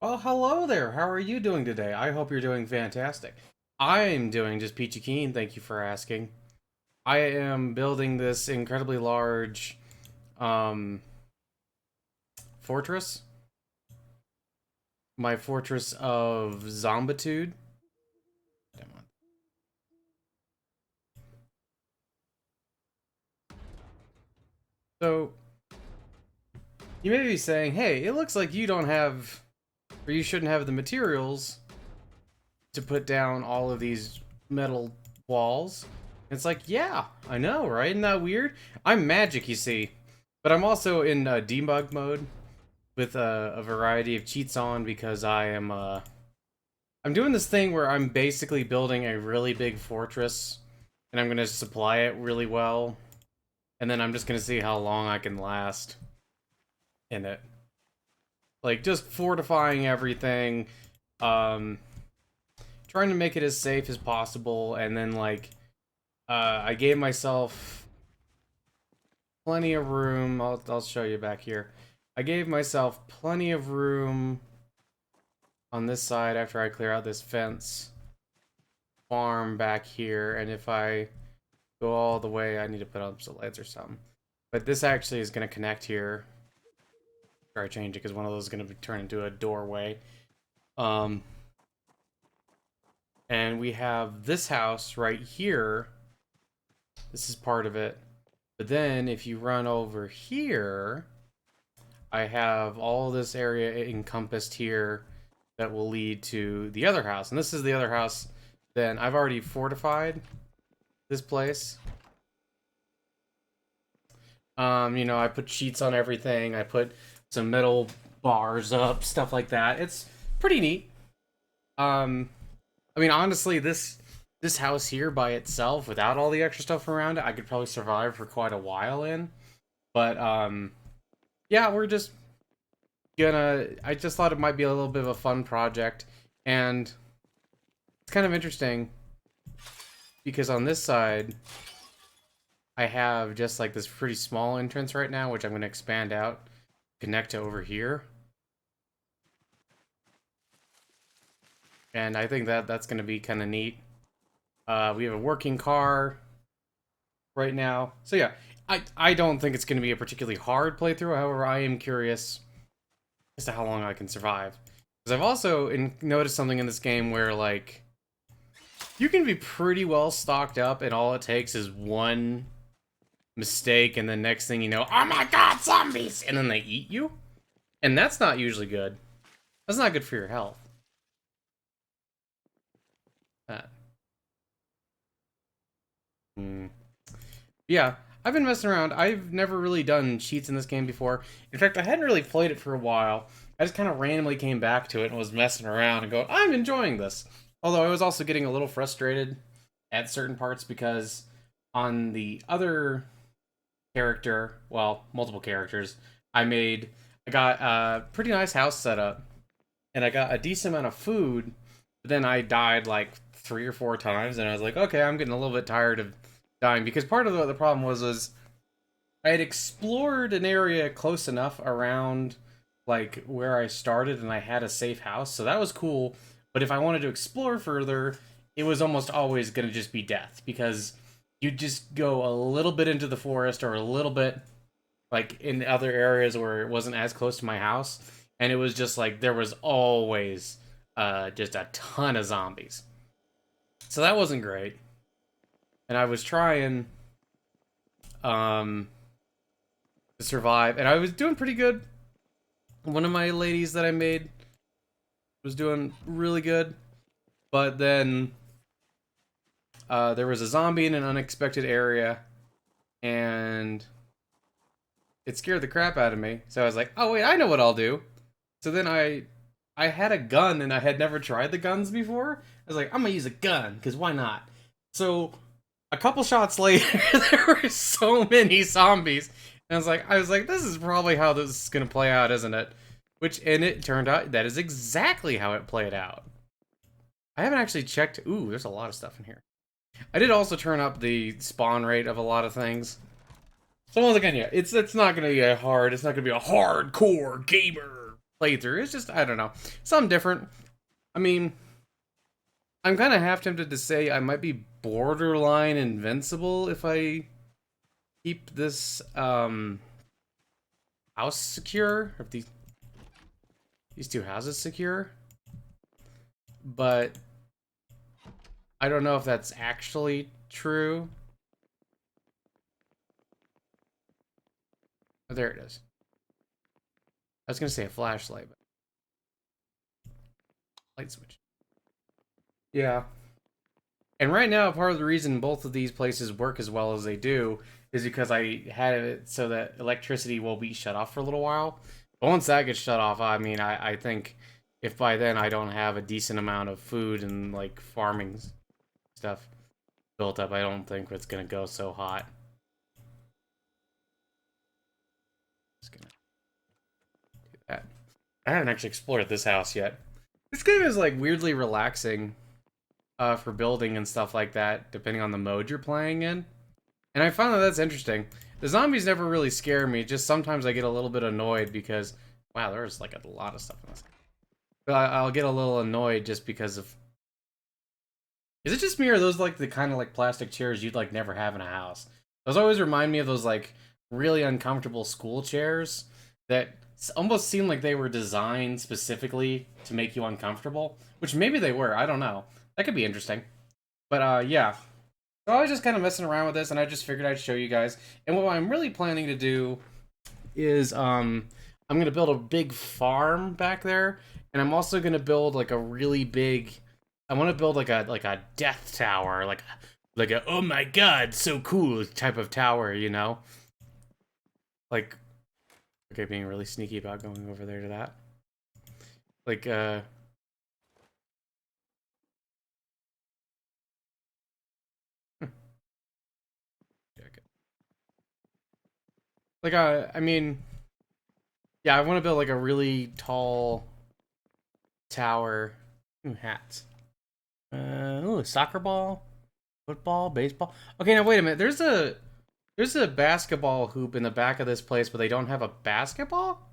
Well, hello there. How are you doing today? I hope you're doing fantastic. I'm doing just peachy keen, thank you for asking. I am building this incredibly large um fortress. My fortress of Zombitude. So, you may be saying, hey, it looks like you don't have, or you shouldn't have the materials to put down all of these metal walls. It's like, yeah, I know, right? Isn't that weird? I'm magic, you see, but I'm also in debug mode with a variety of cheats on because I'm doing this thing where I'm basically building a really big fortress and I'm gonna supply it really well, and then I'm just gonna see how long I can last in it. Like just fortifying everything, um, trying to make it as safe as possible, and then I gave myself plenty of room. I'll show you back here. I gave myself plenty of room on this side after I clear out this fence farm back here, and if I go all the way, I need to put up some lights or something. But this actually is going to connect here. Or I change it because one of those is going to be turned into a doorway. Um, and we have this house right here. This is part of it. But then if you run over here, I have all this area encompassed here that will lead to the other house. And this is the other house. Then I've already fortified this place. I put sheets on everything. I put some metal bars up, stuff like that. It's pretty neat. Um, I mean, honestly, this house here by itself, without all the extra stuff around it, I could probably survive for quite a while in. But yeah, we're just gonna. I just thought it might be a little bit of a fun project, and it's kind of interesting because on this side, I have just like this pretty small entrance right now, which I'm gonna expand out, connect to over here. And I think that's going to be kind of neat. We have a working car right now. So yeah, I don't think it's going to be a particularly hard playthrough. However, I am curious as to how long I can survive. Because I've also noticed something in this game where, like, you can be pretty well stocked up and all it takes is one mistake and the next thing you know, oh my god, zombies! And then they eat you? And that's not usually good. That's not good for your health. Hmm. Yeah, I've been messing around. I've never really done cheats in this game before. In fact, I hadn't really played it for a while. I just kind of randomly came back to it and was messing around and going, I'm enjoying this. Although I was also getting a little frustrated at certain parts because on the other character, well, multiple characters, I got a pretty nice house set up and I got a decent amount of food, but then I died like 3 or 4 times and I was like, okay, I'm getting a little bit tired of dying because part of the problem was I had explored an area close enough around like where I started and I had a safe house, so that was cool. But if I wanted to explore further, it was almost always going to just be death because you just go a little bit into the forest or a little bit like in other areas where it wasn't as close to my house, and it was just like there was always just a ton of zombies. So that wasn't great. And I was trying um to survive, and I was doing pretty good. One of my ladies that I made was doing really good, but then there was a zombie in an unexpected area, and it scared the crap out of me. So I was like, "Oh wait, I know what I'll do." So then I had a gun, and I had never tried the guns before. I was like, "I'm gonna use a gun because why not?" So a couple shots later, there were so many zombies. And I was like, this is probably how this is gonna play out, isn't it? And it turned out that is exactly how it played out. I haven't actually checked. Ooh, there's a lot of stuff in here. I did also turn up the spawn rate of a lot of things. So once again, yeah, it's not gonna be it's not gonna be a hardcore gamer playthrough. It's just, I don't know, something different. I mean, I'm kind of half tempted to say I might be borderline invincible if I keep this house secure, if these two houses secure. But I don't know if that's actually true. Oh, there it is. I was gonna say a flashlight, but light switch. Yeah. And right now, part of the reason both of these places work as well as they do is because I had it so that electricity will be shut off for a little while. But once that gets shut off, I mean, I think if by then I don't have a decent amount of food and like farming stuff built up, I don't think it's gonna go so hot. Just gonna do that. I haven't actually explored this house yet. This game is like weirdly relaxing for building and stuff like that, depending on the mode you're playing in. And I found that that's interesting. The zombies never really scare me, just sometimes I get a little bit annoyed because, wow, there's like a lot of stuff in this. But I'll get a little annoyed just because of... Is it just me, or are those like the kind of like plastic chairs you'd like never have in a house? Those always remind me of those like really uncomfortable school chairs that almost seem like they were designed specifically to make you uncomfortable, which maybe they were, I don't know. That could be interesting. But yeah. So I was just kind of messing around with this, and I just figured I'd show you guys. And what I'm really planning to do is I'm gonna build a big farm back there, and I'm also gonna build like a really big. I want to build like a death tower, like a oh my god, so cool type of tower, you know? Like, okay, being really sneaky about going over there to that. Like like I mean, yeah, I want to build like a really tall tower. Ooh, hats. Ooh, soccer ball, football, baseball. Okay, now wait a minute. There's a basketball hoop in the back of this place, but they don't have a basketball?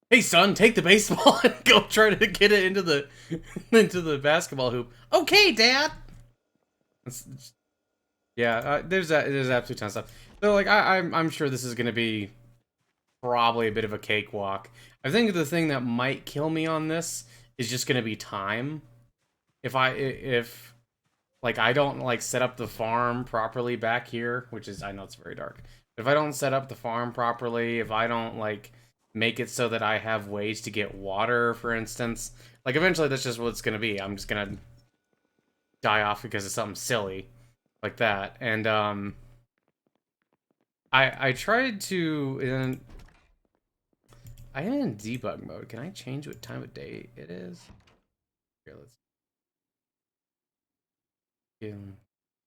Hey son, take the baseball and go try to get it into the into the basketball hoop. Okay, Dad. Yeah, there's absolutely tons of stuff. So like I'm sure this is gonna be probably a bit of a cakewalk. I think the thing that might kill me on this is just gonna be time. If like I don't like set up the farm properly back here, which is I know it's very dark. But if I don't set up the farm properly, if I don't like make it so that I have ways to get water, for instance, like eventually that's just what it's gonna be. I'm just gonna die off because of something silly like that. And I tried to I am in debug mode. Can I change what time of day it is? Here, let's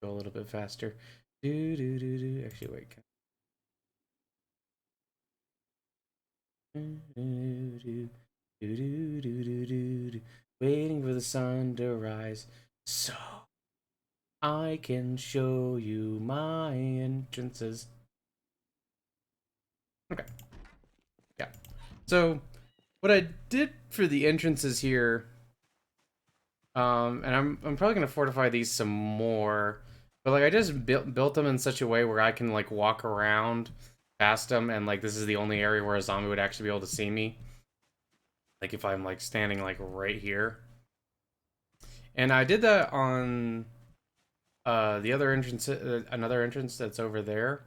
go a little bit faster. Do do do do. Actually, wait. Do, do, do, do, do, do, do, do. Waiting for the sun to rise, so I can show you my entrances. Okay. Yeah. So what I did for the entrances here, and I'm probably gonna fortify these some more, but like I just built them in such a way where I can like walk around past them, and like this is the only area where a zombie would actually be able to see me. Like if I'm like standing like right here. And I did that on the other entrance, another entrance that's over there.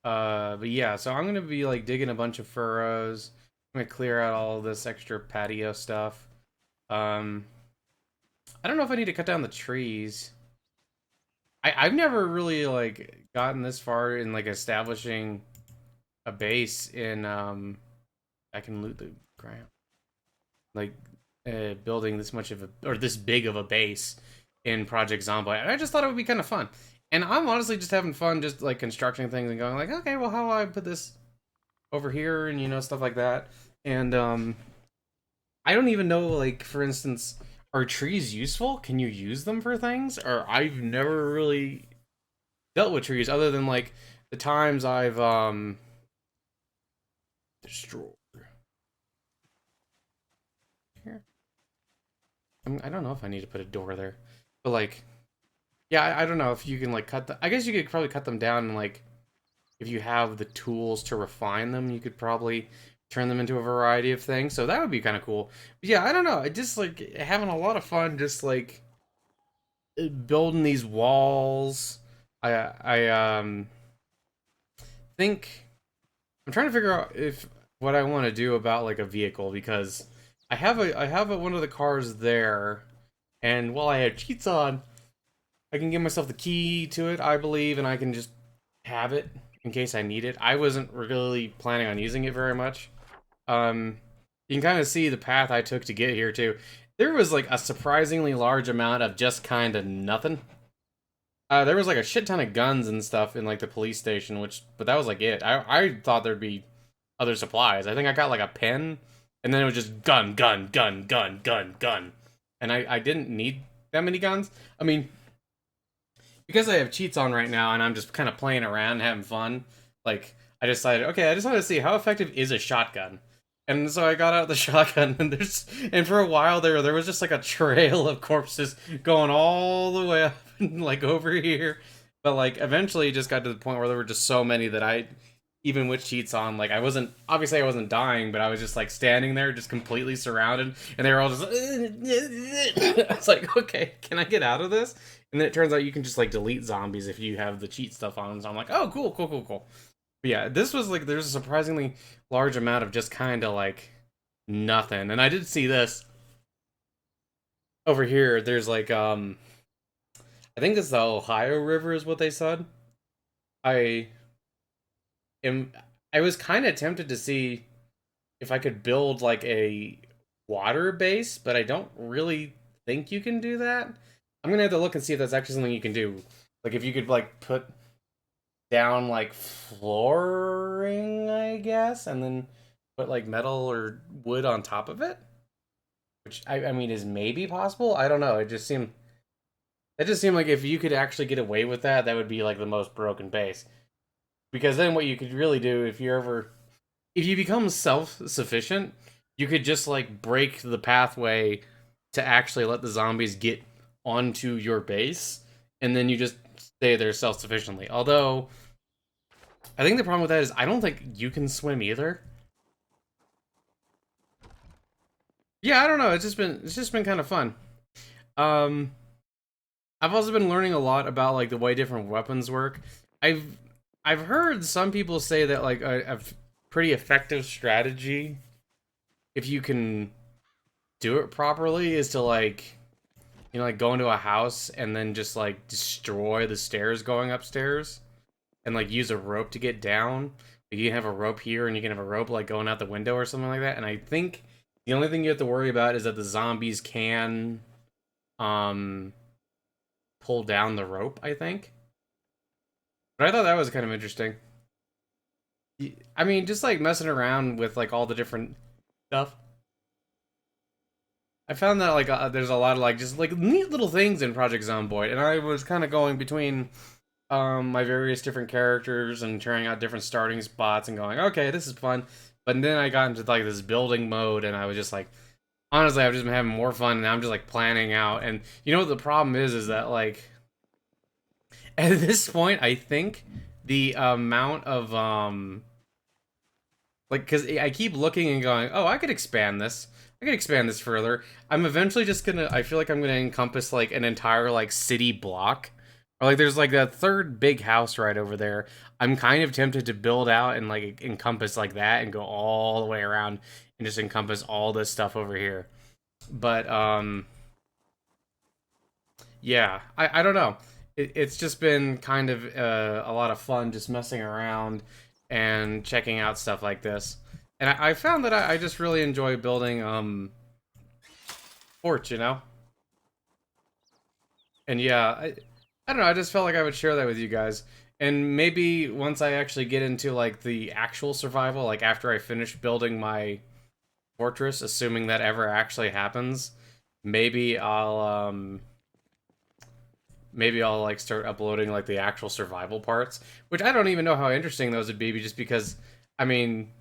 But yeah, so I'm gonna be like digging a bunch of furrows. I'm gonna clear out all this extra patio stuff. Um, I don't know if I need to cut down the trees. I've never really like gotten this far in like establishing a base in I can loot the ground. Like building this much of a or this big of a base in Project Zomboid. And I just thought it would be kind of fun. And I'm honestly just having fun just like constructing things and going like, okay, well, how do I put this over here and you know stuff like that. And I don't even know like for instance, are trees useful? Can you use them for things? Or I've never really dealt with trees other than like the times I've destroyed. I don't know if I need to put a door there, but like, yeah, I don't know if you can like cut the. I guess you could probably cut them down and like, if you have the tools to refine them, you could probably turn them into a variety of things. So that would be kind of cool. But yeah, I don't know. I just like having a lot of fun, just like building these walls. I think I'm trying to figure out if what I want to do about like a vehicle because I have one of the cars there, and while I have cheats on, I can give myself the key to it, I believe, and I can just have it in case I need it. I wasn't really planning on using it very much. Um, you can kind of see the path I took to get here too. There was like a surprisingly large amount of just kind of nothing. There was like a shit ton of guns and stuff in like the police station, but that was like it. I thought there'd be other supplies. I think I got like a pen, and then it was just gun, gun, gun, gun, gun, gun, and I didn't need that many guns. I mean, because I have cheats on right now, and I'm just kind of playing around, and having fun. Like I decided, okay, I just want to see how effective is a shotgun. And so I got out the shotgun, and for a while there was just like a trail of corpses going all the way up, like over here. But like eventually, it just got to the point where there were just so many that even with cheats on, like I wasn't dying, but I was just like standing there, just completely surrounded, and they were all just. I was like, okay, can I get out of this? And then it turns out you can just like delete zombies if you have the cheat stuff on. So I'm like, oh, cool, cool, cool, cool. But yeah, this was like there's a surprisingly large amount of just kind of like nothing. And I did see this over here. There's like I think it's the Ohio River is what they said. I am I was kind of tempted to see if I could build like a water base, but I don't really think you can do that. I'm gonna have to look and see if that's actually something you can do. Like if you could like put down like flooring, I guess, and then put like metal or wood on top of it, which I mean is maybe possible. I don't know. It just seemed like if you could actually get away with that, that would be like the most broken base. Because then what you could really do if you become self-sufficient, you could just like break the pathway to actually let the zombies get onto your base, and then you just stay there self-sufficiently. Although I think the problem with that is I don't think you can swim either. Yeah, I don't know. It's just been kind of fun. Um, I've also been learning a lot about like the way different weapons work. I've I've heard some people say that like a pretty effective strategy, if you can do it properly, is to like like go into a house and then just like destroy the stairs going upstairs and like use a rope to get down. Like, you can have a rope here and you can have a rope like going out the window or something like that. And I think the only thing you have to worry about is that the zombies can um pull down the rope, I think. But I thought that was kind of interesting. I mean, just like messing around with like all the different stuff. I found that like there's a lot of like just like neat little things in Project Zomboid, and I was kind of going between my various different characters and trying out different starting spots and going, okay, this is fun. But then I got into like this building mode, and I was just like, honestly, I've just been having more fun, and I'm just like planning out. And you know what the problem is that like at this point, I think the amount of like, because I keep looking and going, oh, I could expand this. I could expand this further. I'm eventually just gonna. I feel like I'm gonna encompass like an entire like city block, or like there's like that third big house right over there. I'm kind of tempted to build out and like encompass like that and go all the way around and just encompass all this stuff over here. But yeah, I don't know. It's just been kind of a lot of fun just messing around and checking out stuff like this. And I found that I just really enjoy building forts, you know? And yeah, I don't know, I just felt like I would share that with you guys. And maybe once I actually get into like the actual survival, like after I finish building my fortress, assuming that ever actually happens, maybe I'll like start uploading like the actual survival parts, which I don't even know how interesting those would be, just because I mean,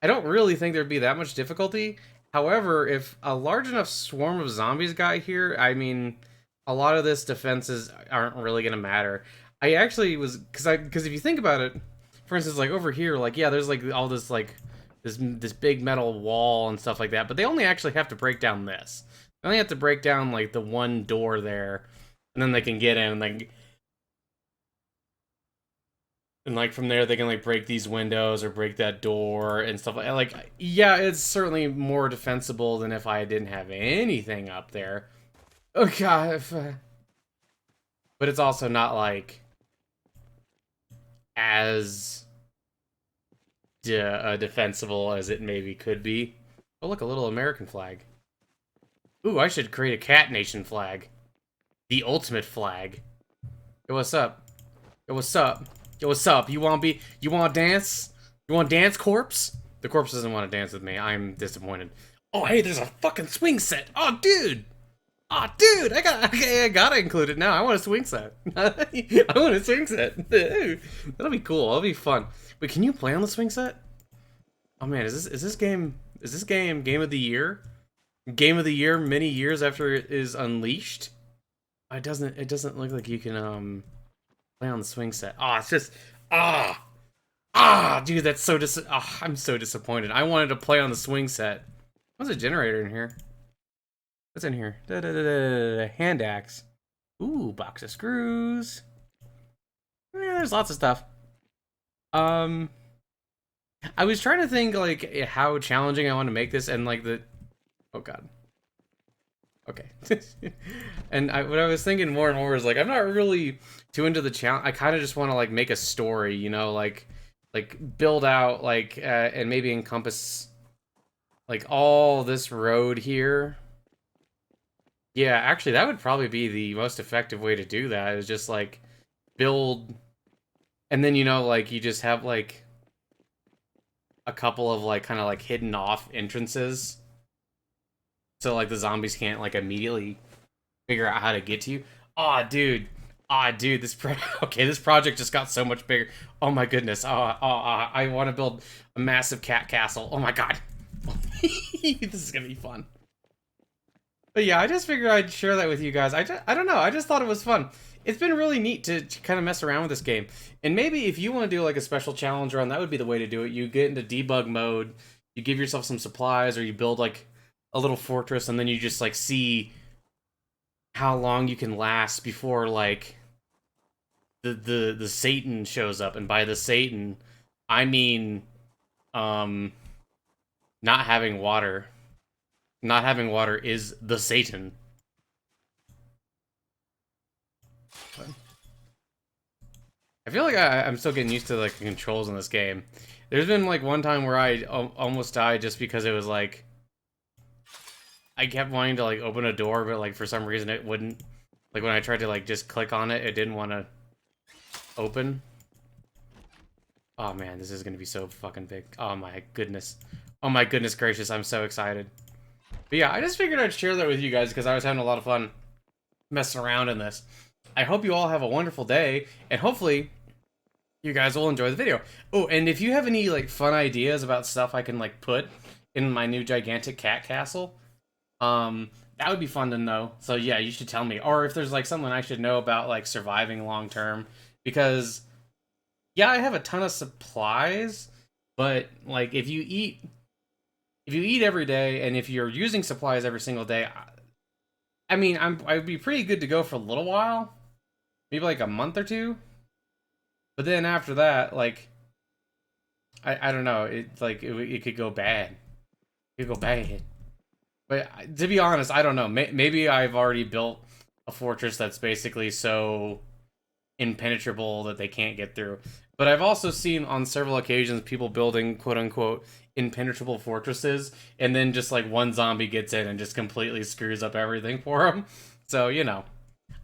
I don't really think there'd be that much difficulty, However, if a large enough swarm of zombies got here, I mean, a lot of this defenses aren't really gonna matter. I actually was because if you think about it, for instance, like over here, like yeah, there's like all this like this big metal wall and stuff like that, but they only actually have to break down this. They only have to break down like the one door there, and then they can get in and like from there they can like break these windows or break that door and stuff like yeah, it's certainly more defensible than if I didn't have anything up there. Oh god, but it's also not like as defensible as it maybe could be. Oh look, a little American flag. Ooh, I should create a Cat Nation flag. The ultimate flag. Yo, what's up? Yo, what's up? Yo, what's up? You want to dance? You want to dance, corpse? The corpse doesn't want to dance with me. I'm disappointed. Oh, hey, there's a fucking swing set. Oh, dude. Oh, dude, I gotta include it now. I want a swing set. I want a swing set. That'll be cool. That'll be fun. Wait, can you play on the swing set? Oh man, is this game game of the year? Game of the year many years after it is unleashed? It doesn't look like you can play on the swing set. Oh, it's just dude, that's so I'm so disappointed. I wanted to play on the swing set. What's a generator in here? What's in here? Hand axe. Ooh, box of screws. Yeah, there's lots of stuff. I was trying to think like how challenging I want to make this and like the oh god. Okay. And what I was thinking more and more is like I'm not really too into the challenge. I kind of just want to like make a story, you know, like build out like and maybe encompass like all this road here. Yeah, actually that would probably be the most effective way to do that is just like build and then you know like you just have like a couple of like kind of like hidden off entrances. So like the zombies can't like immediately figure out how to get to you. Aw, dude. Aw, dude, okay, this project just got so much bigger. Oh my goodness. I want to build a massive cat castle. Oh my god. This is gonna be fun. But yeah, I just figured I'd share that with you guys. I don't know. I just thought it was fun. It's been really neat to kind of mess around with this game. And maybe if you want to do like a special challenge run, that would be the way to do it. You get into debug mode, you give yourself some supplies, or you build like a little fortress, and then you just like see how long you can last before like the Satan shows up. And by the Satan, I mean not having water. Not having water is the Satan. I feel like I'm still getting used to like the controls in this game. There's been like one time where I almost died just because it was like I kept wanting to like open a door, but like for some reason it wouldn't. Like when I tried to like just click on it, it didn't want to open. Oh man, this is gonna be so fucking big. Oh my goodness. Oh my goodness gracious, I'm so excited. But yeah, I just figured I'd share that with you guys because I was having a lot of fun messing around in this. I hope you all have a wonderful day, and hopefully you guys will enjoy the video. Oh, and if you have any like fun ideas about stuff I can like put in my new gigantic cat castle, that would be fun to know. So yeah, you should tell me. Or if there's like something I should know about like surviving long term, because yeah, I have a ton of supplies, but like if you eat every day and if you're using supplies every single day, I mean, I'd be pretty good to go for a little while, maybe like a month or two. But then after that, like, I don't know, it could go bad. It could go bad. But to be honest, I don't know. Maybe I've already built a fortress that's basically so impenetrable that they can't get through. But I've also seen on several occasions people building quote-unquote impenetrable fortresses, and then just like one zombie gets in and just completely screws up everything for them. So, you know,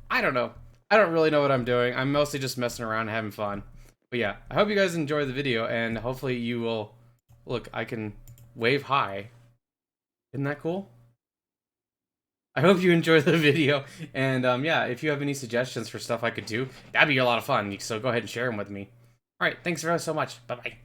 I don't know. I don't really know what I'm doing. I'm mostly just messing around and having fun. But yeah, I hope you guys enjoy the video, and hopefully you will... Look, I can wave hi. Isn't that cool? I hope you enjoy the video, and yeah, if you have any suggestions for stuff I could do, that'd be a lot of fun, so go ahead and share them with me. Alright, thanks so much. Bye-bye.